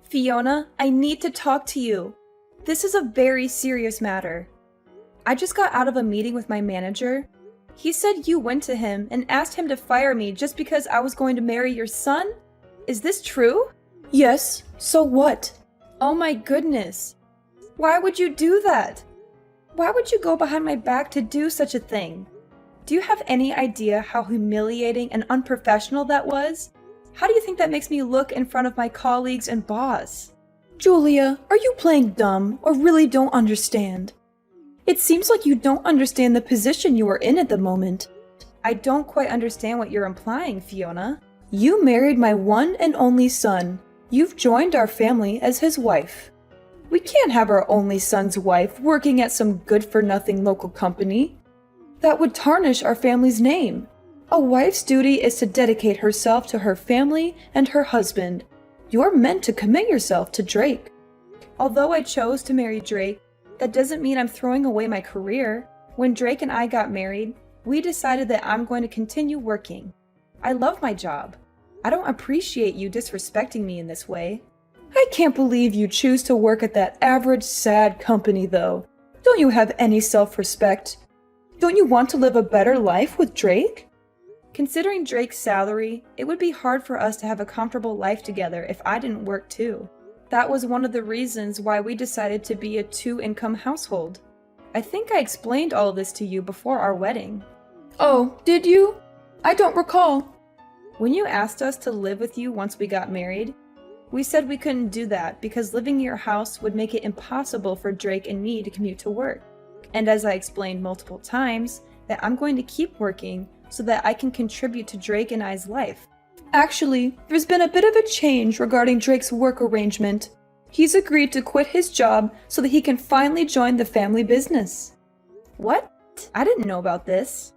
Fiona, I need to talk to you. This is a very serious matter. I just got out of a meeting with my manager. He said you went to him and asked him to fire me just because I was going to marry your son? Is this true? Yes, so what? Oh my goodness. Why would you do that? Why would you go behind my back to do such a thing? Do you have any idea how humiliating and unprofessional that was? How do you think that makes me look in front of my colleagues and boss? Julia, are you playing dumb or really don't understand? It seems like you don't understand the position you are in at the moment. I don't quite understand what you're implying, Fiona. You married my one and only son. You've joined our family as his wife. We can't have our only son's wife working at some good-for-nothing local company. That would tarnish our family's name. A wife's duty is to dedicate herself to her family and her husband. You're meant to commit yourself to Drake. Although I chose to marry Drake, that doesn't mean I'm throwing away my career. When Drake and I got married, we decided that I'm going to continue working. I love my job. I don't appreciate you disrespecting me in this way. I can't believe you choose to work at that average, sad company, though. Don't you have any self-respect? Don't you want to live a better life with Drake? Considering Drake's salary, it would be hard for us to have a comfortable life together if I didn't work too. That was one of the reasons why we decided to be a two-income household. I think I explained all this to you before our wedding. Oh, did you? I don't recall. When you asked us to live with you once we got married, we said we couldn't do that because living in your house would make it impossible for Drake and me to commute to work. And as I explained multiple times, that I'm going to keep working so that I can contribute to Drake and I's life. Actually, there's been a bit of a change regarding Drake's work arrangement. He's agreed to quit his job so that he can finally join the family business. What? I didn't know about this.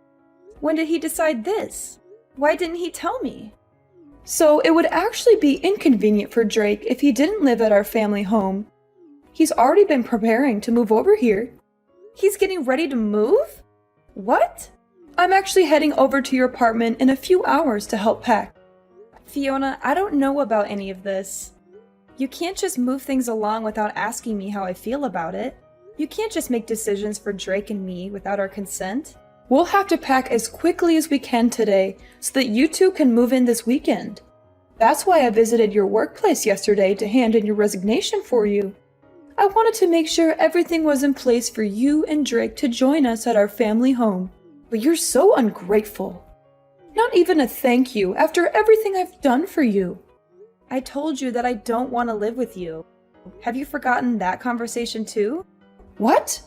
When did he decide this? Why didn't he tell me? So it would actually be inconvenient for Drake if he didn't live at our family home. He's already been preparing to move over here. He's getting ready to move? What? I'm actually heading over to your apartment in a few hours to help pack. Fiona, I don't know about any of this. You can't just move things along without asking me how I feel about it. You can't just make decisions for Drake and me without our consent. We'll have to pack as quickly as we can today so that you two can move in this weekend. That's why I visited your workplace yesterday to hand in your resignation for you. I wanted to make sure everything was in place for you and Drake to join us at our family home. But you're so ungrateful. Not even a thank you after everything I've done for you. I told you that I don't want to live with you. Have you forgotten that conversation too? What?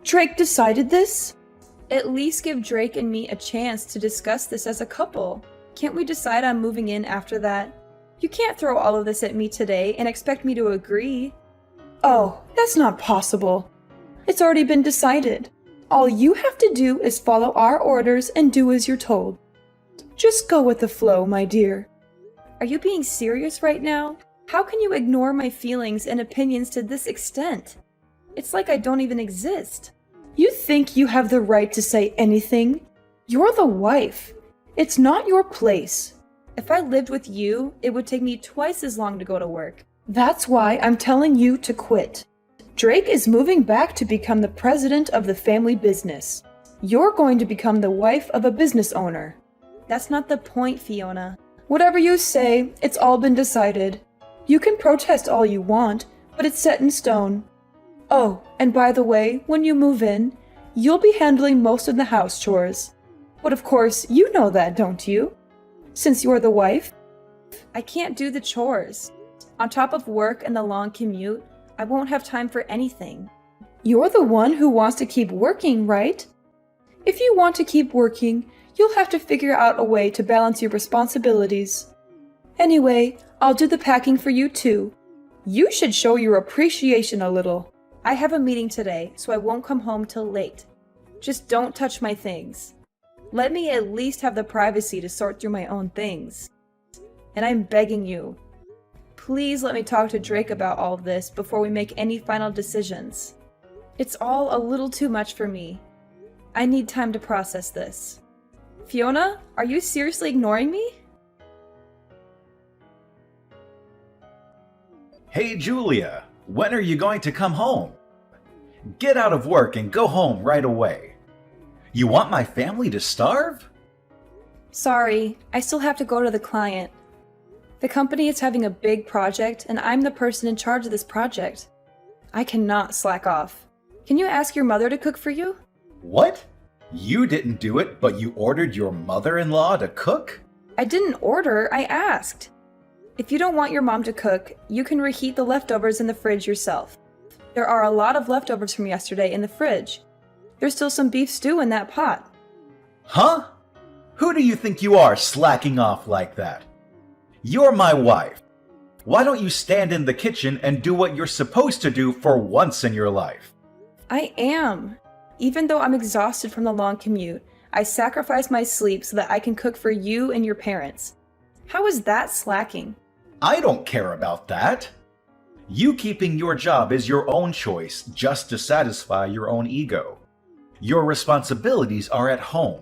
Drake decided this? At least give Drake and me a chance to discuss this as a couple. Can't we decide on moving in after that? You can't throw all of this at me today and expect me to agree. Oh, that's not possible. It's already been decided. All you have to do is follow our orders and do as you're told. Just go with the flow, my dear. Are you being serious right now? How can you ignore my feelings and opinions to this extent? It's like I don't even exist. You think you have the right to say anything? You're the wife. It's not your place. If I lived with you, it would take me twice as long to go to work. That's why I'm telling you to quit. Drake is moving back to become the president of the family business. You're going to become the wife of a business owner. That's not the point, Fiona. Whatever you say, it's all been decided. You can protest all you want, but it's set in stone. Oh, and by the way, when you move in, you'll be handling most of the house chores. But of course, you know that, don't you? Since you're the wife. I can't do the chores. On top of work and the long commute, I won't have time for anything. You're the one who wants to keep working, right? If you want to keep working, you'll have to figure out a way to balance your responsibilities. Anyway, I'll do the packing for you too. You should show your appreciation a little. I have a meeting today, so I won't come home till late. Just don't touch my things. Let me at least have the privacy to sort through my own things. And I'm begging you, please let me talk to Drake about all of this before we make any final decisions. It's all a little too much for me. I need time to process this. Fiona, are you seriously ignoring me? Hey Julia, when are you going to come home? Get out of work and go home right away. You want my family to starve? Sorry, I still have to go to the client. The company is having a big project, and I'm the person in charge of this project. I cannot slack off. Can you ask your mother to cook for you? What? You didn't do it, but you ordered your mother-in-law to cook? I didn't order, I asked. If you don't want your mom to cook, you can reheat the leftovers in the fridge yourself. There are a lot of leftovers from yesterday in the fridge. There's still some beef stew in that pot. Huh? Who do you think you are slacking off like that? You're my wife. Why don't you stand in the kitchen and do what you're supposed to do for once in your life? I am. Even though I'm exhausted from the long commute, I sacrifice my sleep so that I can cook for you and your parents. How is that slacking? I don't care about that. You keeping your job is your own choice just to satisfy your own ego. Your responsibilities are at home.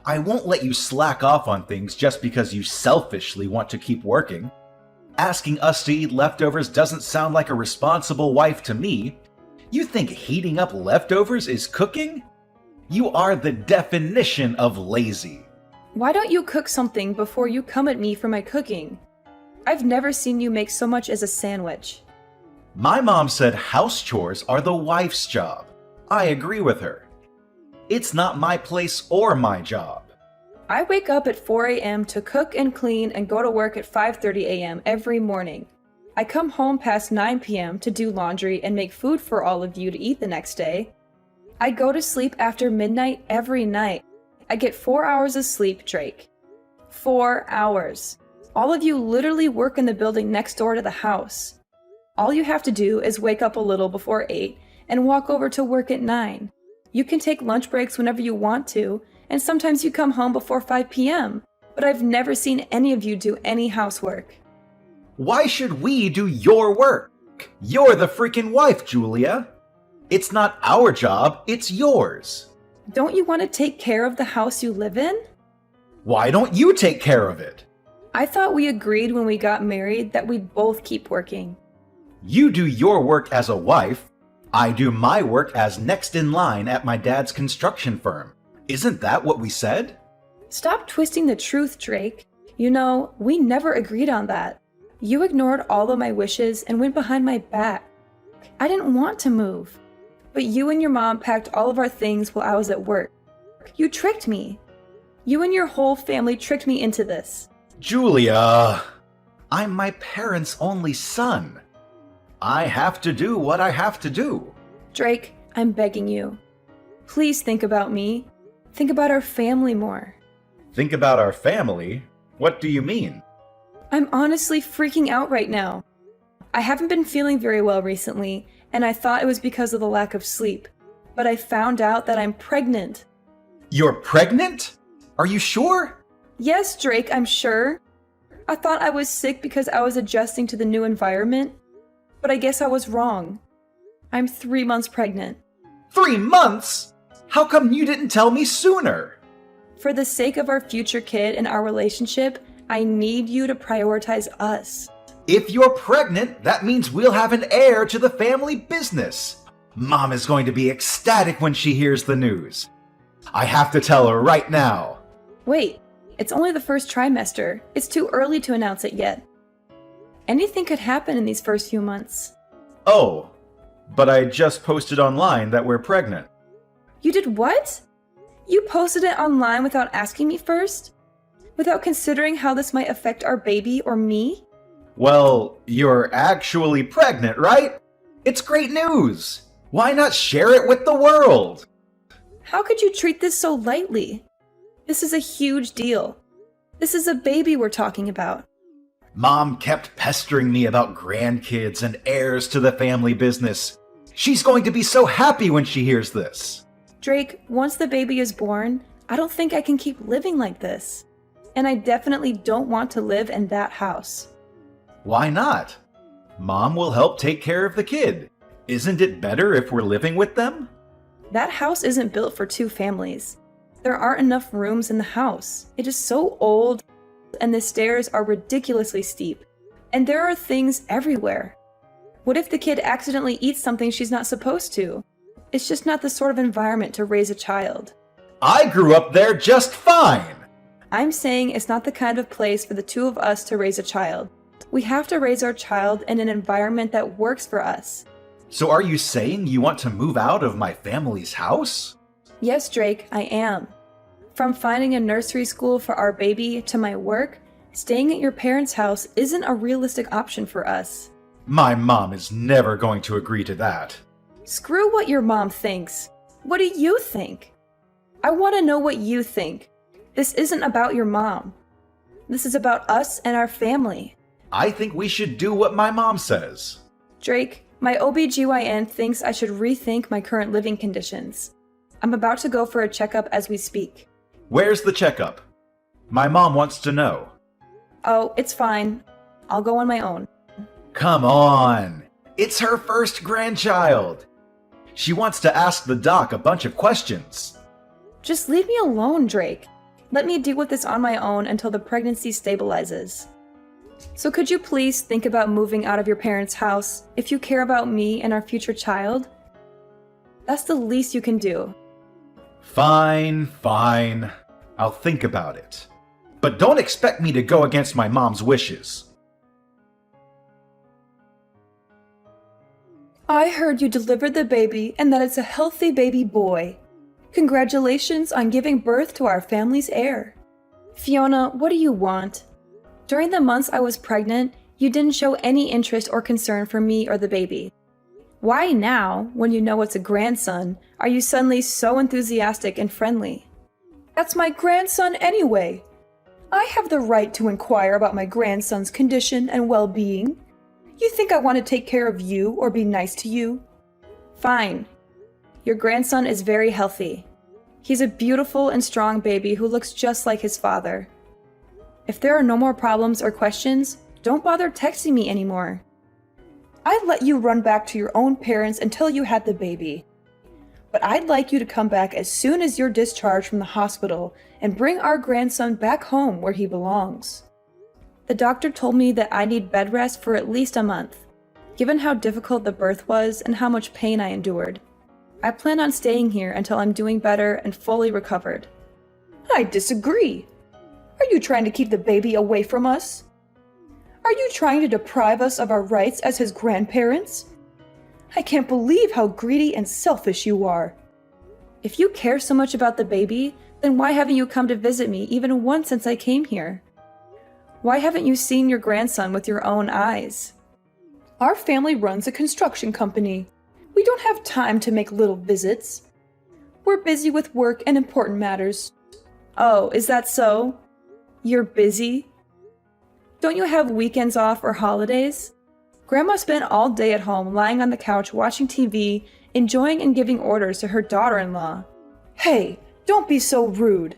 I won't let you slack off on things just because you selfishly want to keep working. Asking us to eat leftovers doesn't sound like a responsible wife to me. You think heating up leftovers is cooking? You are the definition of lazy. Why don't you cook something before you come at me for my cooking? I've never seen you make so much as a sandwich. My mom said house chores are the wife's job. I agree with her. It's not my place or my job. I wake up at 4 a.m. to cook and clean and go to work at 5:30 a.m. every morning. I come home past 9 p.m. to do laundry and make food for all of you to eat the next day. I go to sleep after midnight every night. I get 4 hours of sleep, Drake. 4 hours. All of you literally work in the building next door to the house. All you have to do is wake up a little before 8 and walk over to work at 9. You can take lunch breaks whenever you want to, and sometimes you come home before 5 p.m., but I've never seen any of you do any housework. Why should we do your work? You're the freaking wife, Julia. It's not our job, it's yours. Don't you want to take care of the house you live in? Why don't you take care of it? I thought we agreed when we got married that we'd both keep working. You do your work as a wife. I do my work as next in line at my dad's construction firm. Isn't that what we said? Stop twisting the truth, Drake. You know, we never agreed on that. You ignored all of my wishes and went behind my back. I didn't want to move. But you and your mom packed all of our things while I was at work. You tricked me. You and your whole family tricked me into this. Julia, I'm my parents' only son. I have to do what I have to do. Drake, I'm begging you. Please think about me. Think about our family more. Think about our family? What do you mean? I'm honestly freaking out right now. I haven't been feeling very well recently, and I thought it was because of the lack of sleep. But I found out that I'm pregnant. You're pregnant? Are you sure? Yes, Drake, I'm sure. I thought I was sick because I was adjusting to the new environment. But I guess I was wrong. I'm 3 months pregnant. 3 months? How come you didn't tell me sooner? For the sake of our future kid and our relationship, I need you to prioritize us. If you're pregnant, that means we'll have an heir to the family business. Mom is going to be ecstatic when she hears the news. I have to tell her right now. Wait, it's only the first trimester. It's too early to announce it yet. Anything could happen in these first few months. Oh, but I just posted online that we're pregnant. You did what? You posted it online without asking me first? Without considering how this might affect our baby or me? Well, you're actually pregnant, right? It's great news. Why not share it with the world? How could you treat this so lightly? This is a huge deal. This is a baby we're talking about. Mom kept pestering me about grandkids and heirs to the family business. She's going to be so happy when she hears this. Drake, once the baby is born, I don't think I can keep living like this. And I definitely don't want to live in that house. Why not? Mom will help take care of the kid. Isn't it better if we're living with them? That house isn't built for 2 families. There aren't enough rooms in the house. It is so old, and the stairs are ridiculously steep. And there are things everywhere. What if the kid accidentally eats something she's not supposed to? It's just not the sort of environment to raise a child. I grew up there just fine! I'm saying it's not the kind of place for the two of us to raise a child. We have to raise our child in an environment that works for us. So are you saying you want to move out of my family's house? Yes, Drake, I am. From finding a nursery school for our baby to my work, staying at your parents' house isn't a realistic option for us. My mom is never going to agree to that. Screw what your mom thinks. What do you think? I want to know what you think. This isn't about your mom. This is about us and our family. I think we should do what my mom says. Drake, my OBGYN thinks I should rethink my current living conditions. I'm about to go for a checkup as we speak. Where's the checkup? My mom wants to know. Oh, it's fine. I'll go on my own. Come on! It's her first grandchild! She wants to ask the doc a bunch of questions. Just leave me alone, Drake. Let me deal with this on my own until the pregnancy stabilizes. So could you please think about moving out of your parents' house if you care about me and our future child? That's the least you can do. Fine. I'll think about it. But don't expect me to go against my mom's wishes. I heard you delivered the baby and that it's a healthy baby boy. Congratulations on giving birth to our family's heir. Fiona, what do you want? During the months I was pregnant, you didn't show any interest or concern for me or the baby. Why now, when you know it's a grandson, are you suddenly so enthusiastic and friendly? That's my grandson anyway. I have the right to inquire about my grandson's condition and well-being. You think I want to take care of you or be nice to you? Fine. Your grandson is very healthy. He's a beautiful and strong baby who looks just like his father. If there are no more problems or questions, don't bother texting me anymore. I'd let you run back to your own parents until you had the baby. But I'd like you to come back as soon as you're discharged from the hospital and bring our grandson back home where he belongs. The doctor told me that I need bed rest for at least a month, given how difficult the birth was and how much pain I endured. I plan on staying here until I'm doing better and fully recovered. I disagree. Are you trying to keep the baby away from us? Are you trying to deprive us of our rights as his grandparents? I can't believe how greedy and selfish you are. If you care so much about the baby, then why haven't you come to visit me even once since I came here? Why haven't you seen your grandson with your own eyes? Our family runs a construction company. We don't have time to make little visits. We're busy with work and important matters. Oh, is that so? You're busy? Don't you have weekends off or holidays? Grandma spent all day at home lying on the couch watching TV, enjoying and giving orders to her daughter-in-law. Hey, don't be so rude.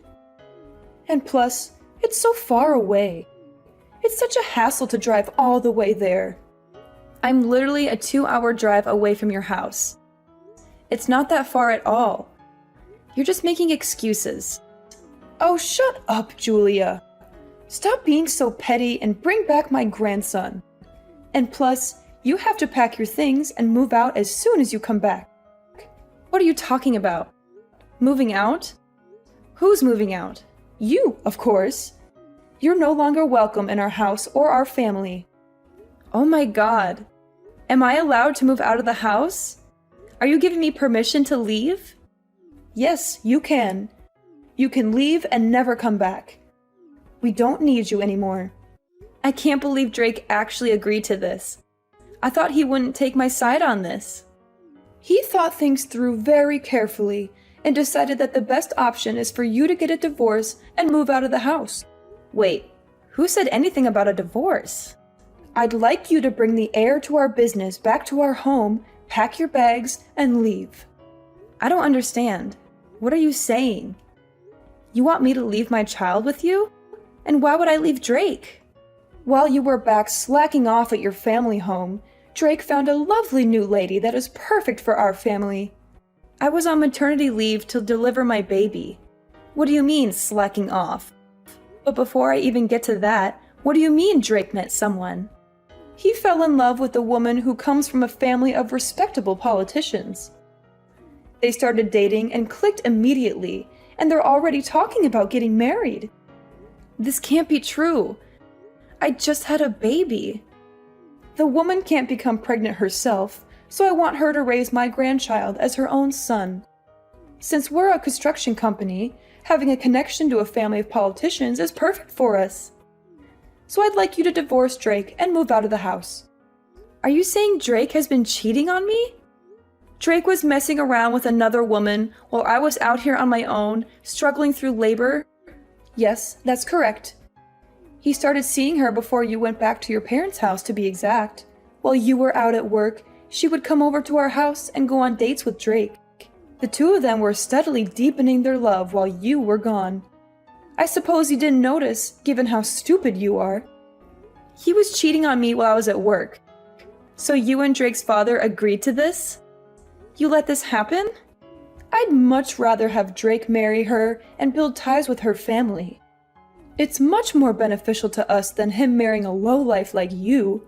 And plus, it's so far away. It's such a hassle to drive all the way there. I'm literally a 2-hour drive away from your house. It's not that far at all. You're just making excuses. Oh, shut up, Julia. Stop being so petty and bring back my grandson. And plus, you have to pack your things and move out as soon as you come back. What are you talking about? Moving out? Who's moving out? You, of course. You're no longer welcome in our house or our family. Oh my God. Am I allowed to move out of the house? Are you giving me permission to leave? Yes, you can. You can leave and never come back. We don't need you anymore. I can't believe Drake actually agreed to this. I thought he wouldn't take my side on this. He thought things through very carefully and decided that the best option is for you to get a divorce and move out of the house. Wait, who said anything about a divorce? I'd like you to bring the heir to our business back to our home, pack your bags, and leave. I don't understand. What are you saying? You want me to leave my child with you? And why would I leave Drake? While you were back slacking off at your family home, Drake found a lovely new lady that is perfect for our family. I was on maternity leave to deliver my baby. What do you mean, slacking off? But before I even get to that, what do you mean Drake met someone? He fell in love with a woman who comes from a family of respectable politicians. They started dating and clicked immediately, and they're already talking about getting married. This can't be true. I just had a baby. The woman can't become pregnant herself, so I want her to raise my grandchild as her own son. Since we're a construction company, having a connection to a family of politicians is perfect for us. So I'd like you to divorce Drake and move out of the house. Are you saying Drake has been cheating on me? Drake was messing around with another woman while I was out here on my own, struggling through labor? Yes, that's correct. He started seeing her before you went back to your parents' house, to be exact. While you were out at work, she would come over to our house and go on dates with Drake. The two of them were steadily deepening their love while you were gone. I suppose you didn't notice, given how stupid you are. He was cheating on me while I was at work. So you and Drake's father agreed to this? You let this happen? I'd much rather have Drake marry her and build ties with her family. It's much more beneficial to us than him marrying a lowlife like you.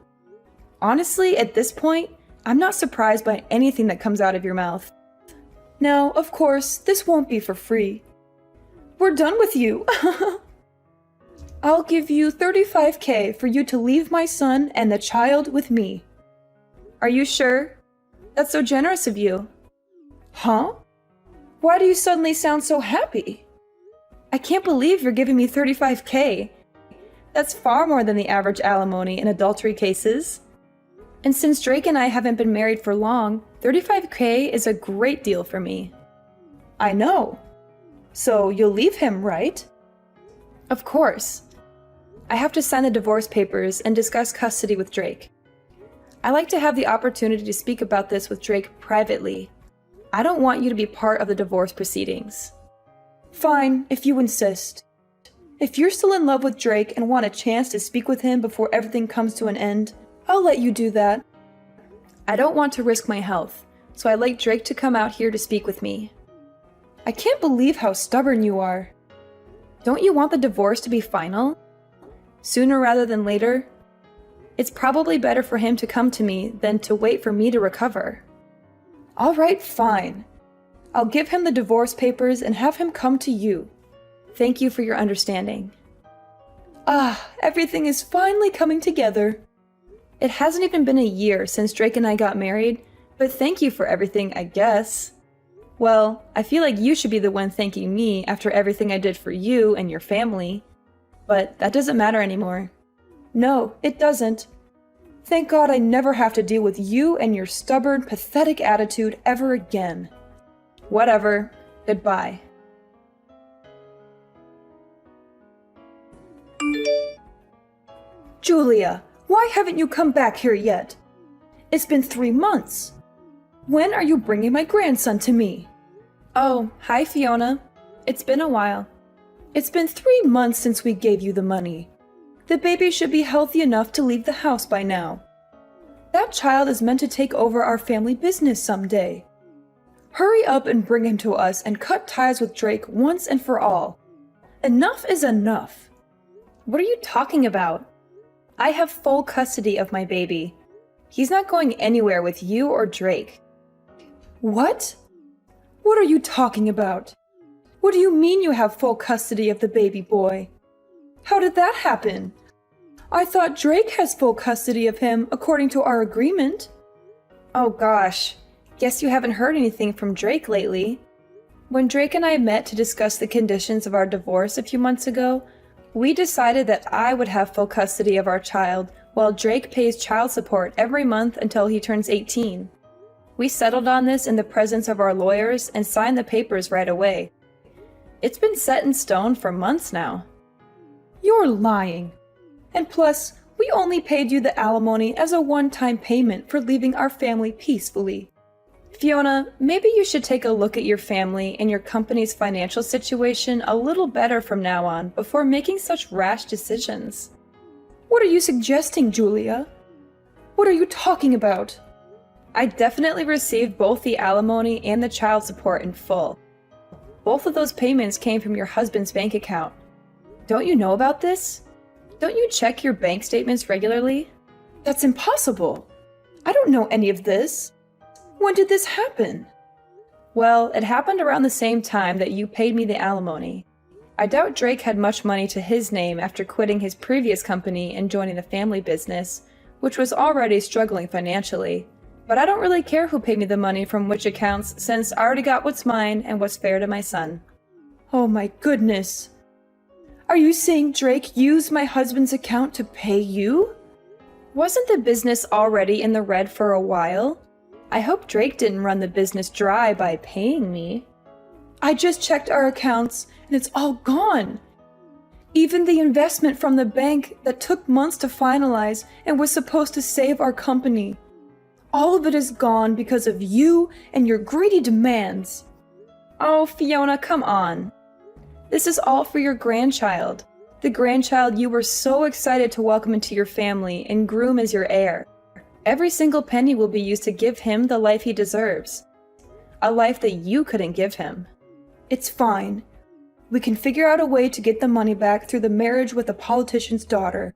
Honestly, at this point, I'm not surprised by anything that comes out of your mouth. Now, of course, this won't be for free. We're done with you. I'll give you $35,000 for you to leave my son and the child with me. Are you sure? That's so generous of you. Huh? Why do you suddenly sound so happy? I can't believe you're giving me $35,000. That's far more than the average alimony in adultery cases. And since Drake and I haven't been married for long, $35,000 is a great deal for me. I know. So you'll leave him, right? Of course. I have to sign the divorce papers and discuss custody with Drake. I like to have the opportunity to speak about this with Drake privately. I don't want you to be part of the divorce proceedings. Fine, if you insist. If you're still in love with Drake and want a chance to speak with him before everything comes to an end, I'll let you do that. I don't want to risk my health, so I'd like Drake to come out here to speak with me. I can't believe how stubborn you are. Don't you want the divorce to be final? Sooner rather than later? It's probably better for him to come to me than to wait for me to recover. All right, fine. I'll give him the divorce papers and have him come to you. Thank you for your understanding. Ah, everything is finally coming together. It hasn't even been a year since Drake and I got married, but thank you for everything, I guess. Well, I feel like you should be the one thanking me after everything I did for you and your family. But that doesn't matter anymore. No, it doesn't. Thank God I never have to deal with you and your stubborn, pathetic attitude ever again. Whatever. Goodbye. Julia, why haven't you come back here yet? It's been 3 months. When are you bringing my grandson to me? Oh, hi Fiona. It's been a while. It's been 3 months since we gave you the money. The baby should be healthy enough to leave the house by now. That child is meant to take over our family business someday. Hurry up and bring him to us and cut ties with Drake once and for all. Enough is enough. What are you talking about? I have full custody of my baby. He's not going anywhere with you or Drake. What? What are you talking about? What do you mean you have full custody of the baby boy? How did that happen? I thought Drake has full custody of him according to our agreement. Oh gosh, guess you haven't heard anything from Drake lately. When Drake and I met to discuss the conditions of our divorce a few months ago, we decided that I would have full custody of our child while Drake pays child support every month until he turns 18. We settled on this in the presence of our lawyers and signed the papers right away. It's been set in stone for months now. You're lying. And plus, we only paid you the alimony as a one-time payment for leaving our family peacefully. Fiona, maybe you should take a look at your family and your company's financial situation a little better from now on before making such rash decisions. What are you suggesting, Julia? What are you talking about? I definitely received both the alimony and the child support in full. Both of those payments came from your husband's bank account. Don't you know about this? Don't you check your bank statements regularly? That's impossible. I don't know any of this. When did this happen? Well, it happened around the same time that you paid me the alimony. I doubt Drake had much money to his name after quitting his previous company and joining the family business, which was already struggling financially. But I don't really care who paid me the money from which accounts, since I already got what's mine and what's fair to my son. Oh my goodness. Are you saying Drake used my husband's account to pay you? Wasn't the business already in the red for a while? I hope Drake didn't run the business dry by paying me. I just checked our accounts and it's all gone. Even the investment from the bank that took months to finalize and was supposed to save our company. All of it is gone because of you and your greedy demands. Oh, Fiona, come on. This is all for your grandchild. The grandchild you were so excited to welcome into your family and groom as your heir. Every single penny will be used to give him the life he deserves. A life that you couldn't give him. It's fine. We can figure out a way to get the money back through the marriage with a politician's daughter.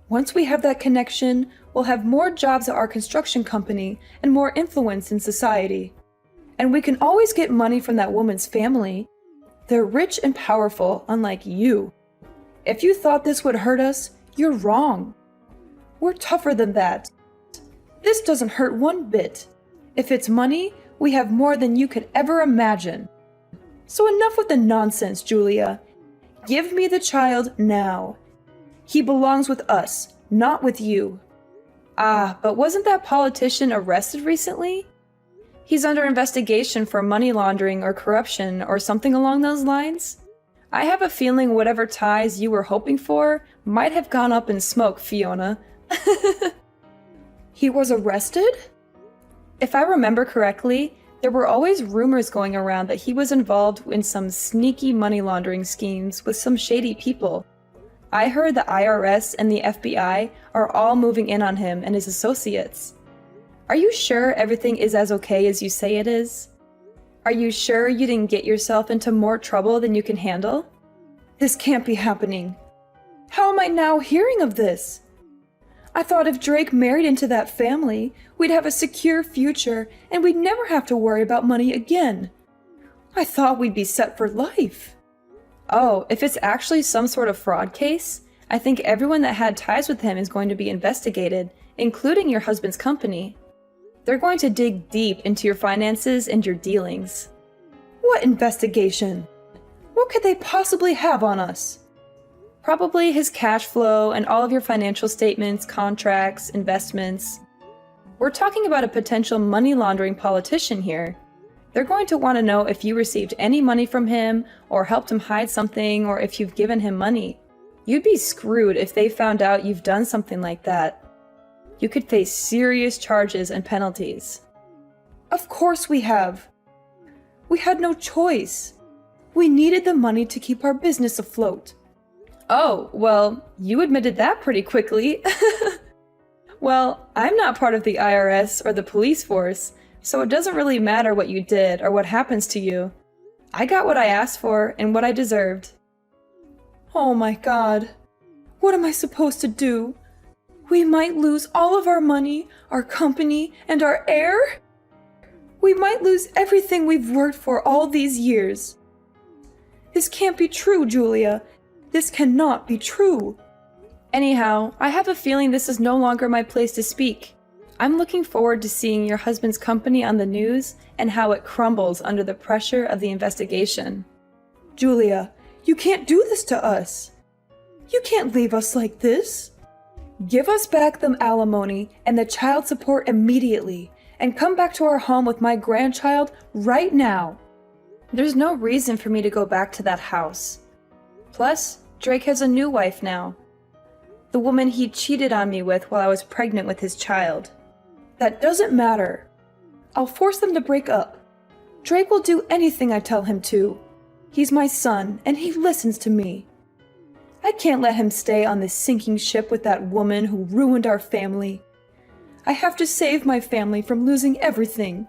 Once we have that connection, we'll have more jobs at our construction company and more influence in society. And we can always get money from that woman's family. They're rich and powerful, unlike you. If you thought this would hurt us, you're wrong. We're tougher than that. This doesn't hurt one bit. If it's money, we have more than you could ever imagine. So enough with the nonsense, Julia. Give me the child now. He belongs with us, not with you. Ah, but wasn't that politician arrested recently? He's under investigation for money laundering or corruption or something along those lines. I have a feeling whatever ties you were hoping for might have gone up in smoke, Fiona. He was arrested? If I remember correctly, there were always rumors going around that he was involved in some sneaky money laundering schemes with some shady people. I heard the IRS and the FBI are all moving in on him and his associates. Are you sure everything is as okay as you say it is? Are you sure you didn't get yourself into more trouble than you can handle? This can't be happening. How am I now hearing of this? I thought if Drake married into that family, we'd have a secure future and we'd never have to worry about money again. I thought we'd be set for life. Oh, if it's actually some sort of fraud case, I think everyone that had ties with him is going to be investigated, including your husband's company. They're going to dig deep into your finances and your dealings. What investigation? What could they possibly have on us? Probably his cash flow and all of your financial statements, contracts, investments. We're talking about a potential money laundering politician here. They're going to want to know if you received any money from him, or helped him hide something, or if you've given him money. You'd be screwed if they found out you've done something like that. You could face serious charges and penalties. Of course we have. We had no choice. We needed the money to keep our business afloat. Oh, well, you admitted that pretty quickly. Well, I'm not part of the IRS or the police force, so it doesn't really matter what you did or what happens to you. I got what I asked for and what I deserved. Oh my God. What am I supposed to do? We might lose all of our money, our company, and our heir? We might lose everything we've worked for all these years. This can't be true, Julia. This cannot be true. Anyhow, I have a feeling this is no longer my place to speak. I'm looking forward to seeing your husband's company on the news and how it crumbles under the pressure of the investigation. Julia, you can't do this to us. You can't leave us like this. Give us back the alimony and the child support immediately, and come back to our home with my grandchild right now. There's no reason for me to go back to that house. Plus, Drake has a new wife now. The woman he cheated on me with while I was pregnant with his child. That doesn't matter. I'll force them to break up. Drake will do anything I tell him to. He's my son, and he listens to me. I can't let him stay on this sinking ship with that woman who ruined our family. I have to save my family from losing everything.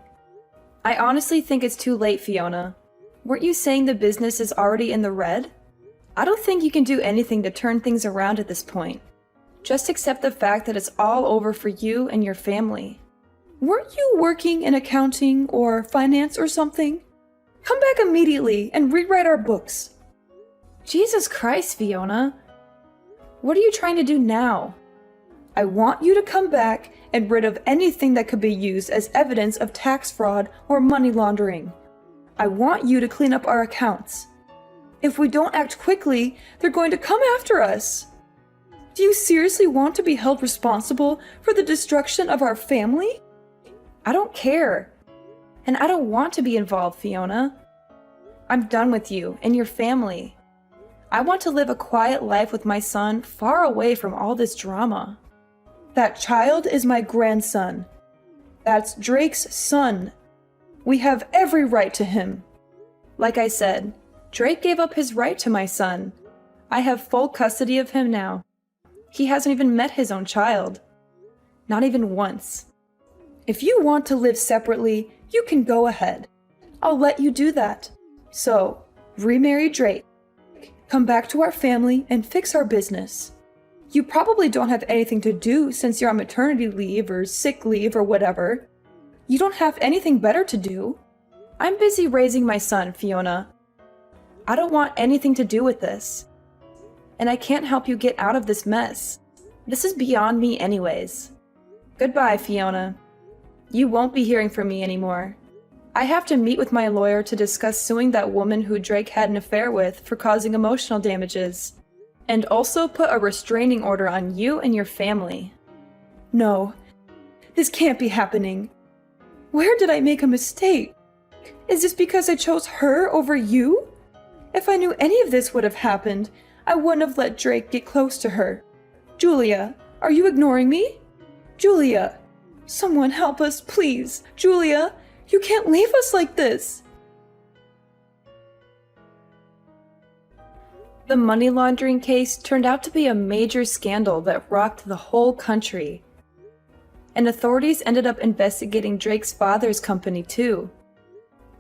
I honestly think it's too late, Fiona. Weren't you saying the business is already in the red? I don't think you can do anything to turn things around at this point. Just accept the fact that it's all over for you and your family. Weren't you working in accounting or finance or something? Come back immediately and rewrite our books. Jesus Christ, Fiona. What are you trying to do now? I want you to come back and rid of anything that could be used as evidence of tax fraud or money laundering. I want you to clean up our accounts. If we don't act quickly, they're going to come after us. Do you seriously want to be held responsible for the destruction of our family? I don't care. And I don't want to be involved, Fiona. I'm done with you and your family. I want to live a quiet life with my son far away from all this drama. That child is my grandson. That's Drake's son. We have every right to him. Like I said, Drake gave up his right to my son. I have full custody of him now. He hasn't even met his own child. Not even once. If you want to live separately, you can go ahead. I'll let you do that. So, remarry Drake, come back to our family, and fix our business. You probably don't have anything to do since you're on maternity leave or sick leave or whatever. You don't have anything better to do. I'm busy raising my son, Fiona. I don't want anything to do with this. And I can't help you get out of this mess. This is beyond me anyways. Goodbye, Fiona. You won't be hearing from me anymore. I have to meet with my lawyer to discuss suing that woman who Drake had an affair with for causing emotional damages, and also put a restraining order on you and your family. No, this can't be happening. Where did I make a mistake? Is this because I chose her over you? If I knew any of this would have happened, I wouldn't have let Drake get close to her. Julia, are you ignoring me? Julia, someone help us, please. Julia, you can't leave us like this. The money laundering case turned out to be a major scandal that rocked the whole country. And authorities ended up investigating Drake's father's company too.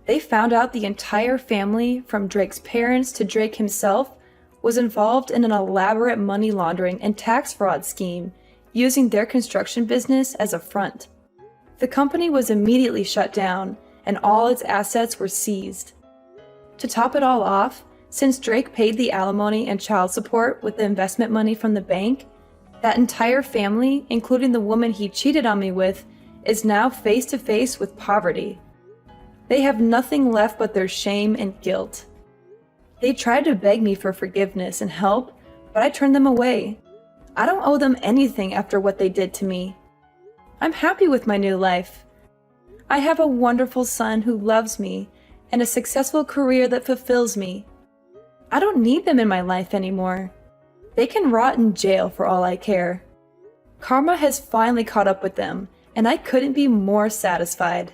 They found out the entire family, from Drake's parents to Drake himself, was involved in an elaborate money laundering and tax fraud scheme, using their construction business as a front. The company was immediately shut down, and all its assets were seized. To top it all off, since Drake paid the alimony and child support with the investment money from the bank, that entire family, including the woman he cheated on me with, is now face to face with poverty. They have nothing left but their shame and guilt. They tried to beg me for forgiveness and help, but I turned them away. I don't owe them anything after what they did to me. I'm happy with my new life. I have a wonderful son who loves me and a successful career that fulfills me. I don't need them in my life anymore. They can rot in jail for all I care. Karma has finally caught up with them, and I couldn't be more satisfied.